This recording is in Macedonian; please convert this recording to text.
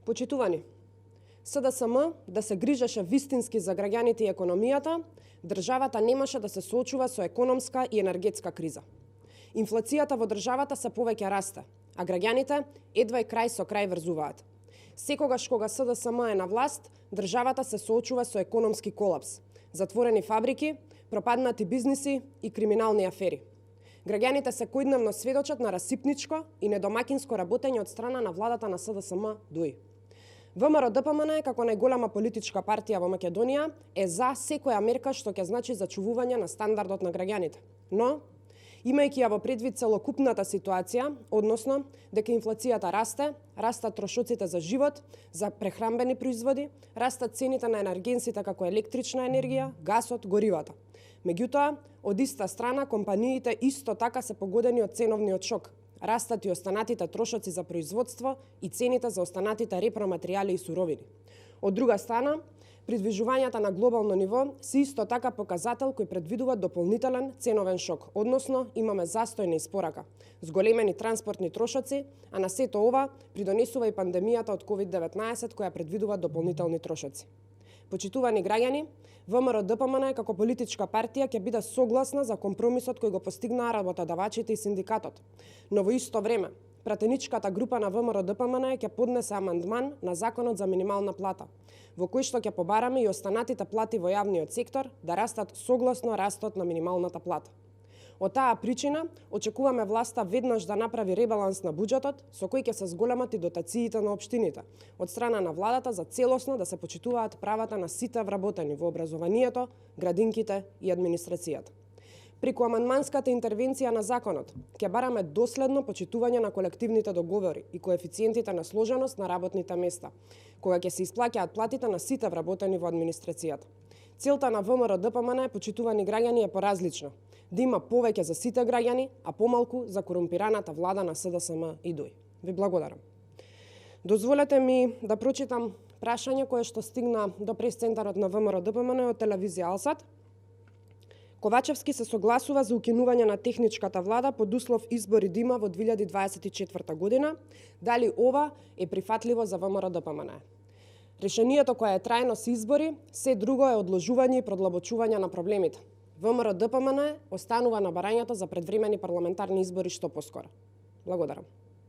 Почитувани, СДСМ да се грижеше вистински за граѓаните и економијата, државата немаше да се соочува со економска и енергетска криза. Инфлацијата во државата се повеќе расте, а граѓаните едва и крај со крај врзуваат. Секогаш кога СДСМ е на власт, државата се соочува со економски колапс, затворени фабрики, пропаднати бизниси и криминални афери. Граѓаните секојдневно сведочат на расипничко и недомакинско работење од страна на владата на СДСМ ДУИ. ВМРО-ДПМН како најголема политичка партија во Македонија е за секоја мерка што ќе значи зачувување на стандардот на граѓаните. Но, имајќи ја во предвид целокупната ситуација, односно дека инфлацијата расте, растат трошоците за живот, за прехранбени производи, растат цените на енергенсите како електрична енергија, гасот, горивата. Меѓутоа, од иста страна, компаниите исто така се погодени од ценовниот шок. Растат и останатите трошоци за производство и цените за останатите репроматеријали и суровини. Од друга страна, придвижувањата на глобално ниво се исто така показател кој предвидува дополнителен ценовен шок, односно имаме застој на испорака, зголемени транспортни трошоци, а на сето ова придонесува и пандемијата од COVID-19 која предвидува дополнителни трошоци. Почитувани граѓани, ВМРО-ДПМН како политичка партија ќе биде согласна за компромисот кој го постигнаа работодавачите и синдикатот. Но во исто време, пратеничката група на ВМРО-ДПМН ќе поднесе амандман на Законот за минимална плата, во кој што ќе побараме и останатите плати во јавниот сектор да растат согласно растот на минималната плата. Од таа причина, очекуваме власта веднаш да направи ребаланс на буџетот, со кој ќе се зголемат и дотациите на општините, од страна на владата за целосно да се почитуваат правата на сите вработени во образованието, градинките и администрацијата. Преку амандманската интервенција на законот, ќе бараме доследно почитување на колективните договори и коефициентите на сложеност на работните места, кога ќе се исплаќаат платите на сите вработени во администрацијата. Целта на ВМРО-ДПМН е, почитувани граѓани, е поразлична. Да има повеќе за сите граѓани, а помалку за корумпираната влада на СДСМ и ДУИ. Ви благодарам. Дозволете ми да прочитам прашање кое што стигна до прес-центарот на ВМРО-ДПМН од телевизија Алсат. Ковачевски се согласува за укинување на техничката влада под услов избори да има во 2024 година. Дали ова е прифатливо за ВМРО-ДПМН? Решението кое е трајно се избори, се друго е одложување и продлабочување на проблемите. ВМРО-ДПМН останува на барањето за предвремени парламентарни избори што поскоро. Благодарам.